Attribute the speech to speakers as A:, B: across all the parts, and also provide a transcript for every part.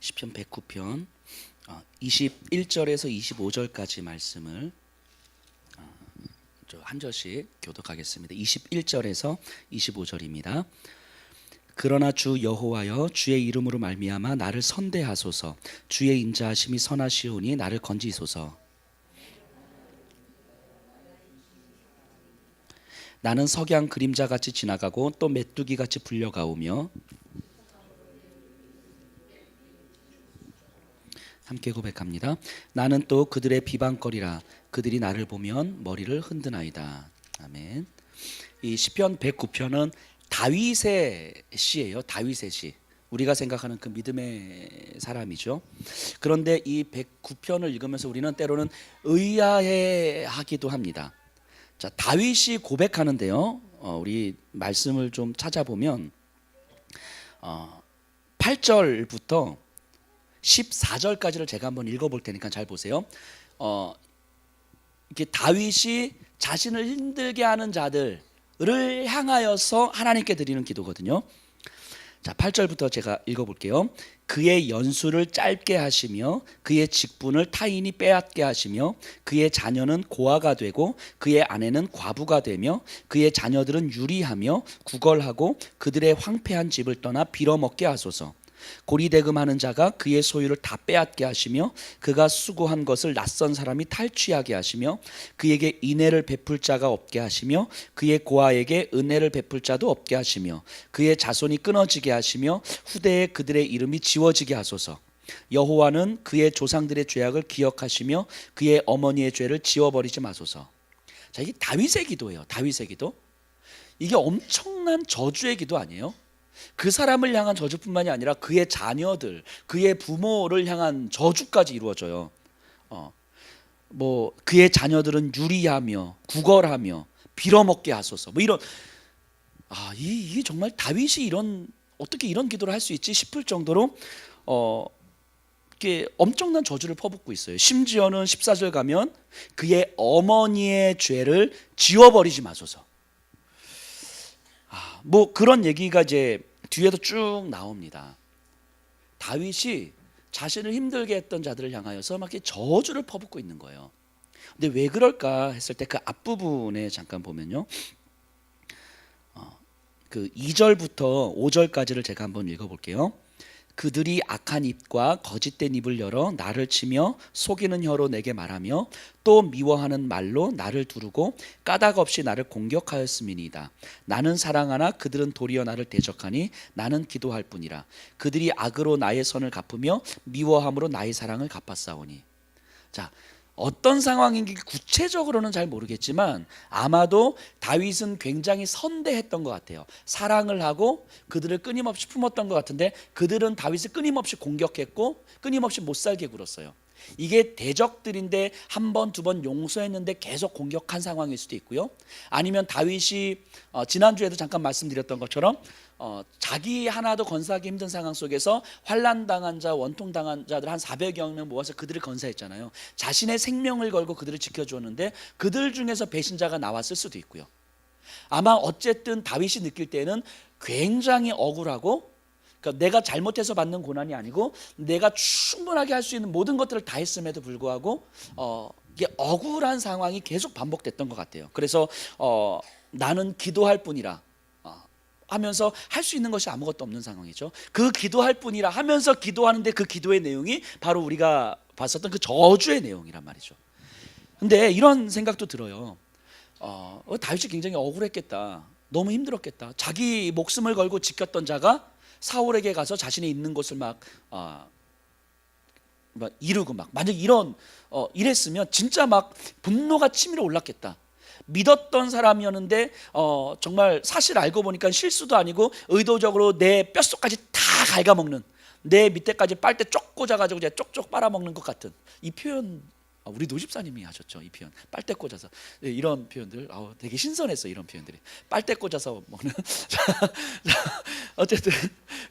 A: 시편 109편 21절에서 25절까지 말씀을 한 절씩 교독하겠습니다. 21절에서 25절입니다. 그러나 주 여호와여, 주의 이름으로 말미암아 나를 선대하소서. 주의 인자하심이 선하시오니 나를 건지소서. 나는 석양 그림자같이 지나가고 또 메뚜기같이 불려가오며, 함께 고백합니다. 나는 또 그들의 비방거리라. 그들이 나를 보면 머리를 흔드나이다. 아멘. 이 시편 109편은 다윗의 시예요. 다윗의 시. 우리가 생각하는 그 믿음의 사람이죠. 그런데 이 109편을 읽으면서 우리는 때로는 의아해하기도 합니다. 자, 다윗이 고백하는데요. 우리 말씀을 좀 찾아보면 8절부터 14절까지를 제가 한번 읽어볼 테니까 잘 보세요. 이렇게 다윗이 자신을 힘들게 하는 자들을 향하여서 하나님께 드리는 기도거든요. 자, 8절부터 제가 읽어볼게요. 그의 연수를 짧게 하시며 그의 직분을 타인이 빼앗게 하시며 그의 자녀는 고아가 되고 그의 아내는 과부가 되며 그의 자녀들은 유리하며 구걸하고 그들의 황폐한 집을 떠나 빌어먹게 하소서. 고리대금하는 자가 그의 소유를 다 빼앗게 하시며 그가 수고한 것을 낯선 사람이 탈취하게 하시며 그에게 인애를 베풀 자가 없게 하시며 그의 고아에게 은혜를 베풀 자도 없게 하시며 그의 자손이 끊어지게 하시며 후대에 그들의 이름이 지워지게 하소서. 여호와는 그의 조상들의 죄악을 기억하시며 그의 어머니의 죄를 지워버리지 마소서. 자, 이게 다윗의 기도예요. 다윗의 기도. 이게 엄청난 저주의 기도 아니에요? 그 사람을 향한 저주뿐만이 아니라 그의 자녀들, 그의 부모를 향한 저주까지 이루어져요. 그의 자녀들은 유리하며 구걸하며 빌어먹게 하소서. 뭐 이런, 이게 정말 다윗이 어떻게 이런 기도를 할 수 있지 싶을 정도로 이게 엄청난 저주를 퍼붓고 있어요. 심지어는 14절 가면 그의 어머니의 죄를 지워버리지 마소서. 그런 얘기가 이제 뒤에도 쭉 나옵니다. 다윗이 자신을 힘들게 했던 자들을 향하여서 막 이렇게 저주를 퍼붓고 있는 거예요. 근데 왜 그럴까 했을 때 그 앞부분에 잠깐 보면요. 그 2절부터 5절까지를 제가 한번 읽어볼게요. 그들이 악한 입과 거짓된 입을 열어 나를 치며 속이는 혀로 내게 말하며 또 미워하는 말로 나를 두르고 까닭 없이 나를 공격하였음이니이다. 나는 사랑하나 그들은 도리어 나를 대적하니 나는 기도할 뿐이라. 그들이 악으로 나의 선을 갚으며 미워함으로 나의 사랑을 갚았사오니. 자, 어떤 상황인지 구체적으로는 잘 모르겠지만 아마도 다윗은 굉장히 선대했던 것 같아요. 사랑을 하고 그들을 끊임없이 품었던 것 같은데 그들은 다윗을 끊임없이 공격했고 끊임없이 못살게 굴었어요. 이게 대적들인데 한 번, 두 번 용서했는데 계속 공격한 상황일 수도 있고요. 아니면 다윗이 지난주에도 잠깐 말씀드렸던 것처럼 자기 하나도 건사하기 힘든 상황 속에서 환난당한 자, 원통당한 자들 한 400여 명 모아서 그들을 건사했잖아요. 자신의 생명을 걸고 그들을 지켜주었는데 그들 중에서 배신자가 나왔을 수도 있고요. 아마 어쨌든 다윗이 느낄 때는 굉장히 억울하고, 그러니까 내가 잘못해서 받는 고난이 아니고 내가 충분하게 할 수 있는 모든 것들을 다 했음에도 불구하고 이게 억울한 상황이 계속 반복됐던 것 같아요. 그래서 나는 기도할 뿐이라 하면서 할 수 있는 것이 아무것도 없는 상황이죠. 그 기도할 뿐이라 하면서 기도하는데 그 기도의 내용이 바로 우리가 봤었던 그 저주의 내용이란 말이죠. 근데 이런 생각도 들어요. 다윗이 굉장히 억울했겠다. 너무 힘들었겠다. 자기 목숨을 걸고 지켰던 자가 사울에게 가서 자신이 있는 곳을 막 이루고 만약 이랬으면 진짜 막 분노가 치밀어 올랐겠다. 믿었던 사람이었는데 정말 사실 알고 보니까 실수도 아니고 의도적으로 내 뼛속까지 다 갉아먹는, 내 밑에까지 빨대 쪽 꽂아가지고 이제 쪽쪽 빨아먹는 것 같은 이 표현, 우리 노집사님이 하셨죠. 이 표현, 빨대 꽂아서. 이런 표현들 되게 신선했어요. 이런 표현들이 빨대 꽂아서 먹는. 어쨌든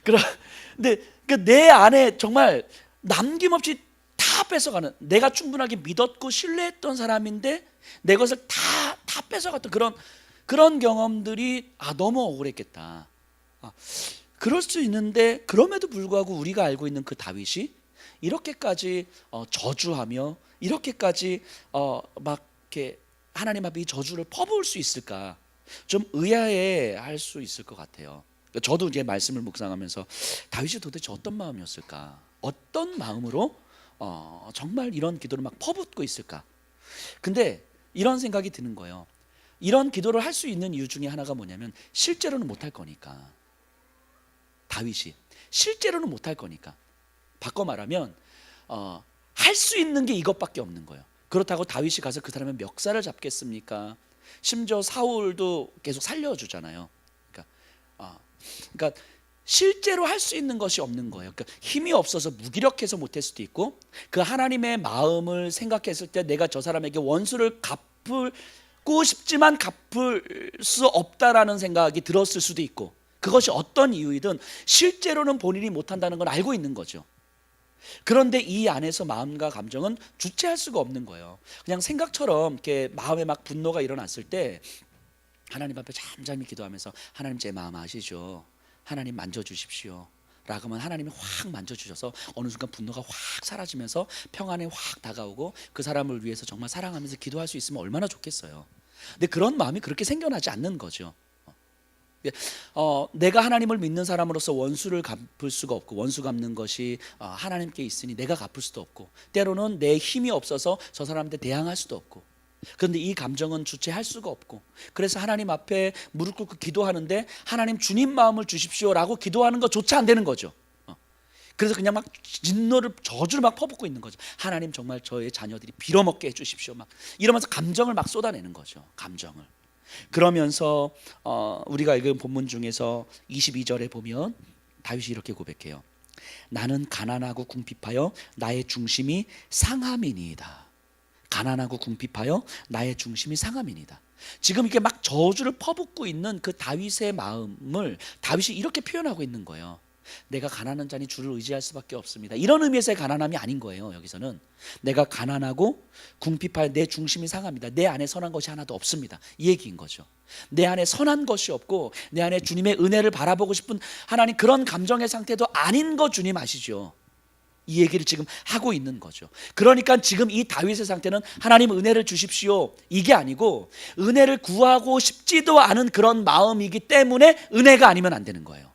A: 근데 내 안에 정말 남김없이 다 뺏어가는, 내가 충분하게 믿었고 신뢰했던 사람인데 내 것을 다 뺏어갔던 그런 경험들이 너무 억울했겠다. 그럴 수 있는데 그럼에도 불구하고 우리가 알고 있는 그 다윗이 이렇게까지 저주하며 이렇게까지 막 이렇게 하나님 앞에 이 저주를 퍼부을 수 있을까? 좀 의아해할 수 있을 것 같아요. 저도 이제 말씀을 묵상하면서 다윗이 도대체 어떤 마음이었을까? 어떤 마음으로 정말 이런 기도를 막 퍼붓고 있을까? 근데 이런 생각이 드는 거예요. 이런 기도를 할 수 있는 이유 중에 하나가 뭐냐면 실제로는 못할 거니까. 다윗이 실제로는 못할 거니까. 바꿔 말하면 할 수 있는 게 이것밖에 없는 거예요. 그렇다고 다윗이 가서 그 사람의 멱살을 잡겠습니까? 심지어 사울도 계속 살려주잖아요. 그러니까 실제로 할 수 있는 것이 없는 거예요. 그러니까 힘이 없어서 무기력해서 못할 수도 있고, 그 하나님의 마음을 생각했을 때 내가 저 사람에게 원수를 갚고 싶지만 갚을 수 없다라는 생각이 들었을 수도 있고, 그것이 어떤 이유이든 실제로는 본인이 못한다는 걸 알고 있는 거죠. 그런데 이 안에서 마음과 감정은 주체할 수가 없는 거예요. 그냥 생각처럼 이렇게 마음에 막 분노가 일어났을 때 하나님 앞에 잠잠히 기도하면서 하나님 제 마음 아시죠? 하나님 만져주십시오 라고 하면 하나님이 확 만져주셔서 어느 순간 분노가 확 사라지면서 평안에 확 다가오고 그 사람을 위해서 정말 사랑하면서 기도할 수 있으면 얼마나 좋겠어요. 근데 그런 마음이 그렇게 생겨나지 않는 거죠. 내가 하나님을 믿는 사람으로서 원수를 갚을 수가 없고, 원수 갚는 것이 하나님께 있으니 내가 갚을 수도 없고, 때로는 내 힘이 없어서 저 사람한테 대항할 수도 없고, 그런데 이 감정은 주체할 수가 없고, 그래서 하나님 앞에 무릎 꿇고 기도하는데 하나님 주님 마음을 주십시오라고 기도하는 것조차 안 되는 거죠. 그래서 그냥 막 진노를 저주를 막 퍼붓고 있는 거죠. 하나님 정말 저의 자녀들이 빌어먹게 해주십시오 막 이러면서 감정을 막 쏟아내는 거죠. 감정을. 그러면서 우리가 읽은 본문 중에서 22절에 보면 다윗이 이렇게 고백해요. 나는 가난하고 궁핍하여 나의 중심이 상함이니이다. 가난하고 궁핍하여 나의 중심이 상함이니이다. 지금 이렇게 막 저주를 퍼붓고 있는 그 다윗의 마음을 다윗이 이렇게 표현하고 있는 거예요. 내가 가난한 자니 주를 의지할 수밖에 없습니다. 이런 의미에서의 가난함이 아닌 거예요. 여기서는 내가 가난하고 궁핍하여 내 중심이 상합니다. 내 안에 선한 것이 하나도 없습니다. 이 얘기인 거죠. 내 안에 선한 것이 없고 내 안에 주님의 은혜를 바라보고 싶은 하나님 그런 감정의 상태도 아닌 거 주님 아시죠? 이 얘기를 지금 하고 있는 거죠. 그러니까 지금 이 다윗의 상태는 하나님 은혜를 주십시오 이게 아니고 은혜를 구하고 싶지도 않은 그런 마음이기 때문에 은혜가 아니면 안 되는 거예요.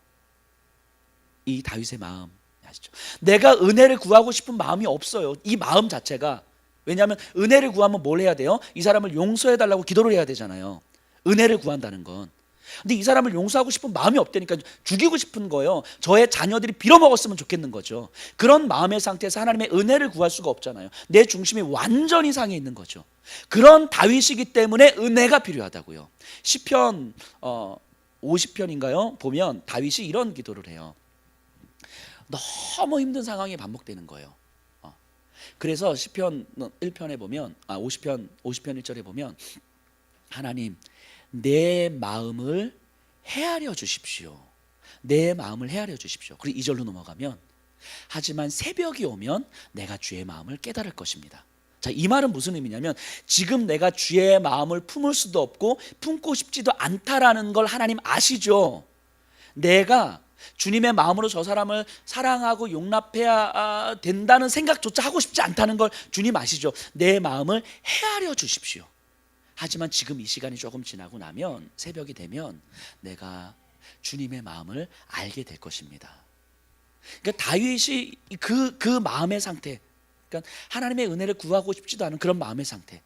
A: 이 다윗의 마음 아시죠? 내가 은혜를 구하고 싶은 마음이 없어요. 이 마음 자체가. 왜냐하면 은혜를 구하면 뭘 해야 돼요? 이 사람을 용서해달라고 기도를 해야 되잖아요. 은혜를 구한다는 건. 근데 이 사람을 용서하고 싶은 마음이 없다니까 죽이고 싶은 거예요. 저의 자녀들이 빌어먹었으면 좋겠는 거죠. 그런 마음의 상태에서 하나님의 은혜를 구할 수가 없잖아요. 내 중심이 완전히 상해 있는 거죠. 그런 다윗이기 때문에 은혜가 필요하다고요. 시편 50편인가요? 보면 다윗이 이런 기도를 해요. 너무 힘든 상황이 반복되는 거예요. 그래서 시편 1편에 보면 50편 1절에 보면 하나님 내 마음을 헤아려 주십시오. 내 마음을 헤아려 주십시오. 그리고 2절로 넘어가면 하지만 새벽이 오면 내가 주의 마음을 깨달을 것입니다. 자, 이 말은 무슨 의미냐면 지금 내가 주의 마음을 품을 수도 없고 품고 싶지도 않다라는 걸 하나님 아시죠? 내가 주님의 마음으로 저 사람을 사랑하고 용납해야 된다는 생각조차 하고 싶지 않다는 걸 주님 아시죠? 내 마음을 헤아려 주십시오. 하지만 지금 이 시간이 조금 지나고 나면 새벽이 되면 내가 주님의 마음을 알게 될 것입니다. 그러니까 다윗이 그 마음의 상태, 그러니까 하나님의 은혜를 구하고 싶지도 않은 그런 마음의 상태.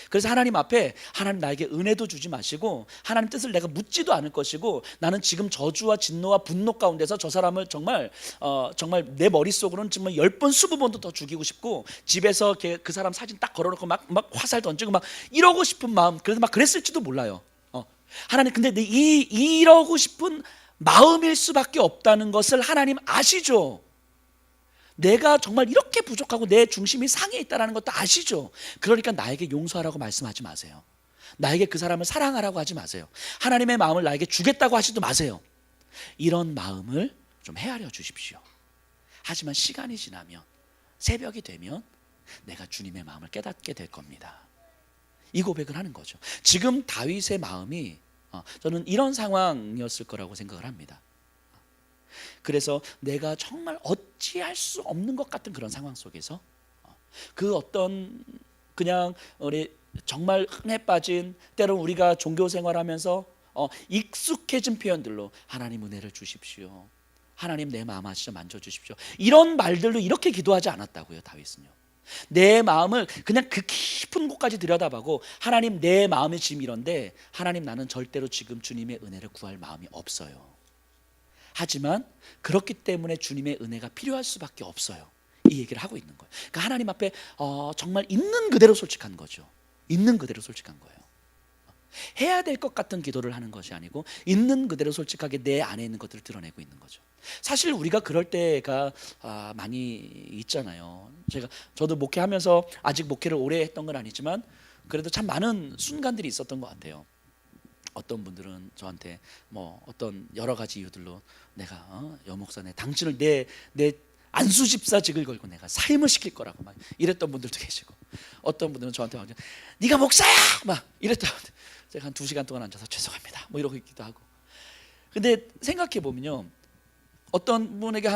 A: 그래서 하나님 앞에 하나님 나에게 은혜도 주지 마시고 하나님 뜻을 내가 묻지도 않을 것이고 나는 지금 저주와 진노와 분노 가운데서 저 사람을 정말 내 머릿속으로는 정말 10번 20번도 더 죽이고 싶고 집에서 그 사람 사진 딱 걸어놓고 막 화살 던지고 막 이러고 싶은 마음, 그래서 막 그랬을지도 몰라요. 하나님 근데 이러고 싶은 마음일 수밖에 없다는 것을 하나님 아시죠? 내가 정말 이렇게 부족하고 내 중심이 상해 있다는 것도 아시죠? 그러니까 나에게 용서하라고 말씀하지 마세요. 나에게 그 사람을 사랑하라고 하지 마세요. 하나님의 마음을 나에게 주겠다고 하지도 마세요. 이런 마음을 좀 헤아려 주십시오. 하지만 시간이 지나면 새벽이 되면 내가 주님의 마음을 깨닫게 될 겁니다. 이 고백을 하는 거죠. 지금 다윗의 마음이 저는 이런 상황이었을 거라고 생각을 합니다. 그래서 내가 정말 어찌할 수 없는 것 같은 그런 상황 속에서 그 어떤 그냥 우리 정말 흔해 빠진 때로 우리가 종교 생활하면서 익숙해진 표현들로 하나님 은혜를 주십시오. 하나님 내 마음 하시죠 만져주십시오. 이런 말들로 이렇게 기도하지 않았다고요. 다윗은요. 내 마음을 그냥 그 깊은 곳까지 들여다보고 하나님 내 마음이 지금 이런데 하나님 나는 절대로 지금 주님의 은혜를 구할 마음이 없어요. 하지만 그렇기 때문에 주님의 은혜가 필요할 수밖에 없어요. 이 얘기를 하고 있는 거예요. 그러니까 하나님 앞에 정말 있는 그대로 솔직한 거죠. 있는 그대로 솔직한 거예요. 해야 될 것 같은 기도를 하는 것이 아니고 있는 그대로 솔직하게 내 안에 있는 것들을 드러내고 있는 거죠. 사실 우리가 그럴 때가 많이 있잖아요. 저도 목회하면서 아직 목회를 오래 했던 건 아니지만 그래도 참 많은 순간들이 있었던 것 같아요. 어떤 분들은 저한테 뭐 어떤 여러 가지 이유들로 내가 여목사네 당신을 내 안수 집사직을 걸고 내가 사임을 시킬 거라고 막 이랬던 분들도 계시고, 어떤 분들은 저한테 막 네가 목사야 막 이랬다. 제가 한 2시간 동안 앉아서 죄송합니다 뭐 이러고 있기도 하고. 근데 생각해 보면요, 어떤 분에게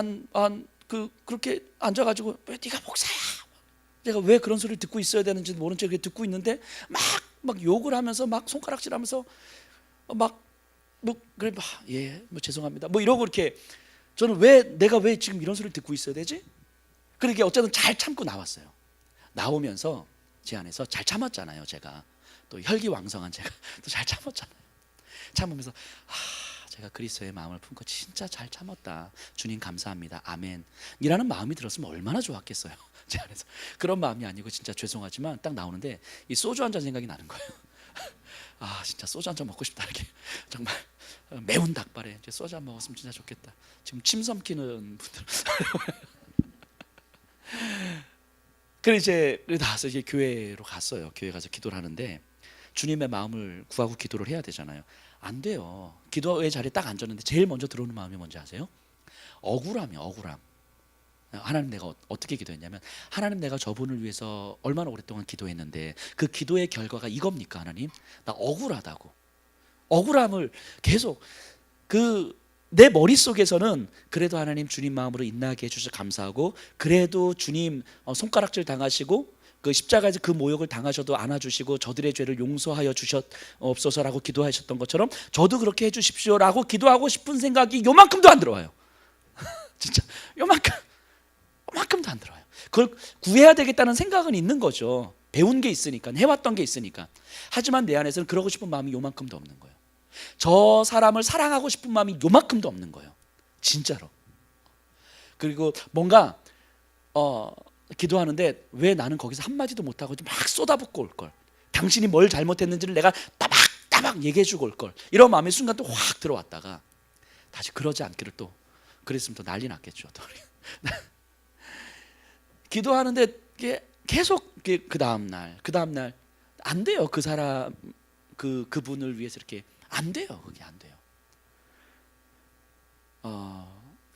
A: 그렇게 앉아가지고 왜 네가 목사야, 제가 왜 그런 소리를 듣고 있어야 되는지 모른 채 듣고 있는데 막 욕을 하면서 막 손가락질하면서 그래 뭐 죄송합니다 뭐 이러고 이렇게, 저는 내가 왜 지금 이런 소리를 듣고 있어야 되지? 그렇게 어쨌든 잘 참고 나왔어요. 나오면서 제 안에서 잘 참았잖아요. 제가 또 혈기왕성한 제가 또 잘 참았잖아요. 참으면서 제가 그리스도의 마음을 품고 진짜 잘 참았다. 주님 감사합니다. 아멘. 이라는 마음이 들었으면 얼마나 좋았겠어요. 제 안에서 그런 마음이 아니고 진짜 죄송하지만 딱 나오는데 이 소주 한 잔 생각이 나는 거예요. 진짜 소주 한 잔 먹고 싶다. 이렇게 정말 매운 닭발에 이제 소주 한 먹었으면 진짜 좋겠다. 지금 침 삼키는 분들. 그래 이제 나와서 이제 교회로 갔어요. 교회 가서 기도를 하는데 주님의 마음을 구하고 기도를 해야 되잖아요. 안 돼요. 기도의 자리에 딱 앉았는데 제일 먼저 들어오는 마음이 뭔지 아세요? 억울함이에요. 억울함. 하나님 내가 어떻게 기도했냐면, 하나님 내가 저분을 위해서 얼마나 오랫동안 기도했는데 그 기도의 결과가 이겁니까? 하나님 나 억울하다고. 억울함을 계속 내 머릿속에서는 그래도 하나님 주님 마음으로 인나게 해주셔서 감사하고, 그래도 주님 손가락질 당하시고 그 십자가에서 그 모욕을 당하셔도 안아주시고 저들의 죄를 용서하여 주셨옵소서라고 기도하셨던 것처럼 저도 그렇게 해주십시오라고 기도하고 싶은 생각이 요만큼도 안 들어와요. 진짜 요만큼도 안 들어요. 그걸 구해야 되겠다는 생각은 있는 거죠. 배운 게 있으니까, 해왔던 게 있으니까. 하지만 내 안에서는 그러고 싶은 마음이 요만큼도 없는 거예요. 저 사람을 사랑하고 싶은 마음이 요만큼도 없는 거예요. 진짜로. 그리고 뭔가 기도하는데 왜 나는 거기서 한마디도 못하고 막 쏟아붓고 올걸, 당신이 뭘 잘못했는지를 내가 따박따박 얘기해주고 올걸, 이런 마음이 순간 또 확 들어왔다가 다시 그러지 않기를 또 그랬으면 또 난리 났겠죠. 또 기도하는데 계속 그 다음날 안 돼요. 그 사람 그분을 위해서 이렇게 안 돼요. 그게 안 돼요.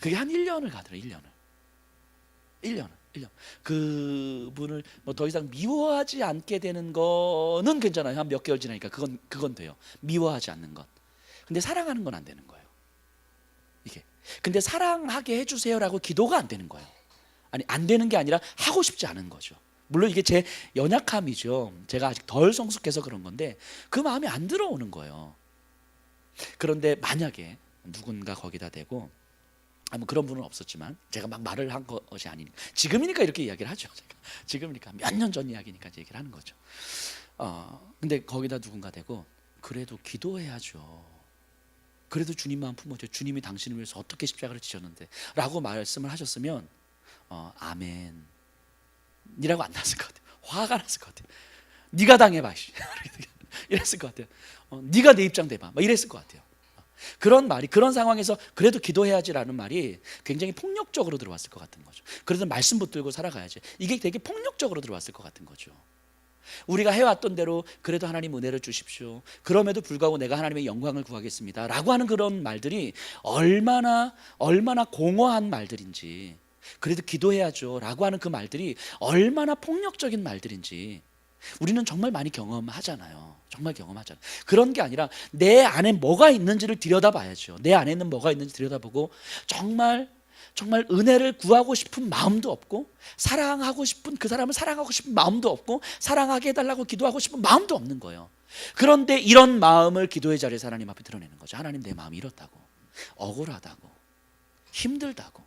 A: 그게 한 1년을 가더라고요. 1년. 그분을 뭐 더 이상 미워하지 않게 되는 거는 괜찮아요. 한 몇 개월 지나니까 그건 돼요. 미워하지 않는 것. 근데 사랑하는 건 안 되는 거예요. 이게. 근데 사랑하게 해주세요라고 기도가 안 되는 거예요. 아니, 안 되는 게 아니라 하고 싶지 않은 거죠. 물론 이게 제 연약함이죠. 제가 아직 덜 성숙해서 그런 건데 그 마음이 안 들어오는 거예요. 그런데 만약에 누군가 거기다 대고, 뭐 그런 분은 없었지만 제가 막 말을 한 것이 아니니까, 지금이니까 이렇게 이야기를 하죠. 제가 지금이니까 몇 년 전 이야기니까 이제 얘기를 하는 거죠. 근데 거기다 누군가 대고 그래도 기도해야죠. 그래도 주님 마음 품어줘. 주님이 당신을 위해서 어떻게 십자가를 지셨는데 라고 말씀을 하셨으면 아멘 이라고 안 났을 것 같아요. 화가 났을 것 같아요. 네가 당해봐 이랬을 것 같아요. 네가 내 입장 대봐 막 이랬을 것 같아요. 그런 상황에서 그래도 기도해야지라는 말이 굉장히 폭력적으로 들어왔을 것 같은 거죠. 그래서 말씀 붙들고 살아가야지, 이게 되게 폭력적으로 들어왔을 것 같은 거죠. 우리가 해왔던 대로 그래도 하나님 은혜를 주십시오, 그럼에도 불구하고 내가 하나님의 영광을 구하겠습니다 라고 하는 그런 말들이 얼마나 공허한 말들인지, 그래도 기도해야죠 라고 하는 그 말들이 얼마나 폭력적인 말들인지 우리는 정말 많이 경험하잖아요. 정말 경험하잖아요. 그런 게 아니라 내 안에 뭐가 있는지를 들여다봐야죠. 내 안에 있는 뭐가 있는지 들여다보고 정말 은혜를 구하고 싶은 마음도 없고, 사랑하고 싶은, 그 사람을 사랑하고 싶은 마음도 없고, 사랑하게 해달라고 기도하고 싶은 마음도 없는 거예요. 그런데 이런 마음을 기도의 자리에서 하나님 앞에 드러내는 거죠. 하나님, 내 마음이 이렇다고, 억울하다고, 힘들다고,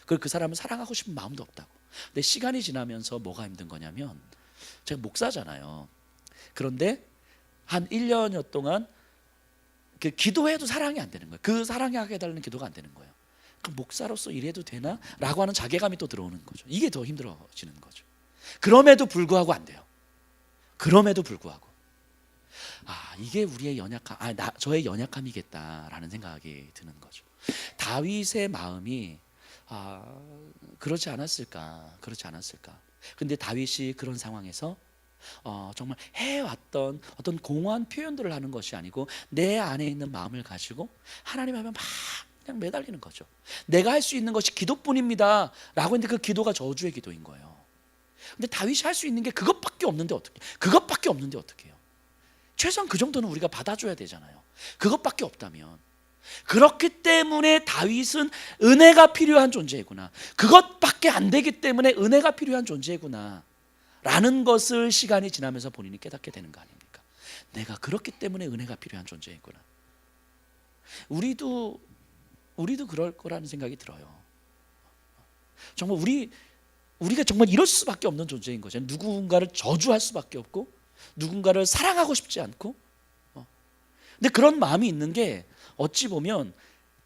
A: 그리고 그 사람을 사랑하고 싶은 마음도 없다고. 근데 시간이 지나면서 뭐가 힘든 거냐면, 제가 목사잖아요. 그런데 한 1년여 동안 그 기도해도 사랑이 안 되는 거예요. 그 사랑하게 해달라는 기도가 안 되는 거예요. 그럼 목사로서 이래도 되나? 라고 하는 자괴감이 또 들어오는 거죠. 이게 더 힘들어지는 거죠. 그럼에도 불구하고 안 돼요. 그럼에도 불구하고, 이게 우리의 저의 연약함이겠다라는 생각이 드는 거죠. 다윗의 마음이 그렇지 않았을까? 근데 다윗이 그런 상황에서 정말 해왔던 어떤 공허한 표현들을 하는 것이 아니고 내 안에 있는 마음을 가지고 하나님 앞에 막 그냥 매달리는 거죠. 내가 할 수 있는 것이 기도뿐입니다 라고 했는데 그 기도가 저주의 기도인 거예요. 근데 다윗이 할 수 있는 게 그것밖에 없는데 어떻게 해요? 최소한 그 정도는 우리가 받아줘야 되잖아요. 그것밖에 없다면. 그렇기 때문에 다윗은 은혜가 필요한 존재구나, 그것밖에 안 되기 때문에 은혜가 필요한 존재구나 라는 것을 시간이 지나면서 본인이 깨닫게 되는 거 아닙니까? 내가 그렇기 때문에 은혜가 필요한 존재이구나. 우리도 그럴 거라는 생각이 들어요. 정말 우리가 정말 이럴 수밖에 없는 존재인 거죠. 누군가를 저주할 수밖에 없고, 누군가를 사랑하고 싶지 않고. 근데 그런 마음이 있는 게 어찌 보면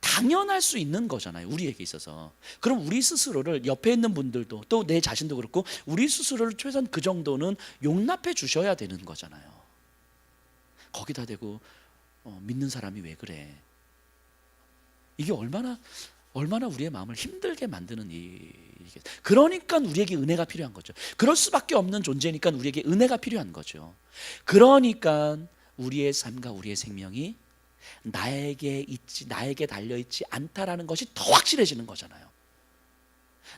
A: 당연할 수 있는 거잖아요, 우리에게 있어서. 그럼 우리 스스로를, 옆에 있는 분들도 또 내 자신도 그렇고, 우리 스스로를 최소한 그 정도는 용납해 주셔야 되는 거잖아요. 거기다 대고 믿는 사람이 왜 그래? 이게 얼마나 우리의 마음을 힘들게 만드는 일이겠어요. 그러니까 우리에게 은혜가 필요한 거죠. 그럴 수밖에 없는 존재니까 우리에게 은혜가 필요한 거죠. 그러니까 우리의 삶과 우리의 생명이 나에게 달려있지 않다라는 것이 더 확실해지는 거잖아요.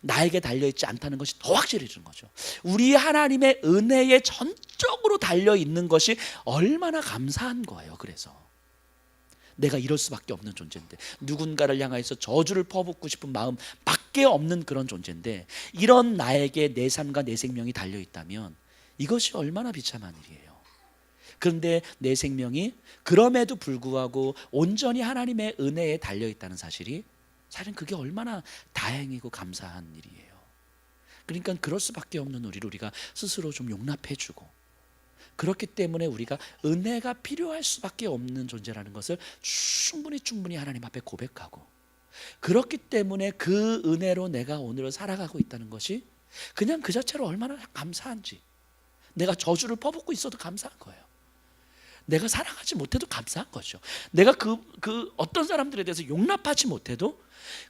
A: 나에게 달려있지 않다는 것이 더 확실해지는 거죠. 우리 하나님의 은혜에 전적으로 달려있는 것이 얼마나 감사한 거예요. 그래서 내가 이럴 수밖에 없는 존재인데, 누군가를 향해서 저주를 퍼붓고 싶은 마음밖에 없는 그런 존재인데, 이런 나에게 내 삶과 내 생명이 달려있다면 이것이 얼마나 비참한 일이에요. 그런데 내 생명이 그럼에도 불구하고 온전히 하나님의 은혜에 달려있다는 사실은 그게 얼마나 다행이고 감사한 일이에요. 그러니까 그럴 수밖에 없는 우리가 스스로 좀 용납해주고, 그렇기 때문에 우리가 은혜가 필요할 수밖에 없는 존재라는 것을 충분히 하나님 앞에 고백하고, 그렇기 때문에 그 은혜로 내가 오늘을 살아가고 있다는 것이 그냥 그 자체로 얼마나 감사한지, 내가 저주를 퍼붓고 있어도 감사한 거예요. 내가 사랑하지 못해도 감사한 거죠. 내가 그 어떤 사람들에 대해서 용납하지 못해도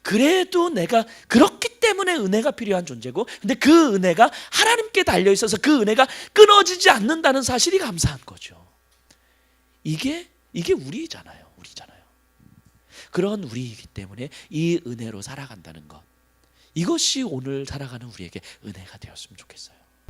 A: 그래도 내가 그렇기 때문에 은혜가 필요한 존재고, 근데 그 은혜가 하나님께 달려 있어서 그 은혜가 끊어지지 않는다는 사실이 감사한 거죠. 이게 우리잖아요. 그런 우리이기 때문에 이 은혜로 살아간다는 것, 이것이 오늘 살아가는 우리에게 은혜가 되었으면 좋겠어요.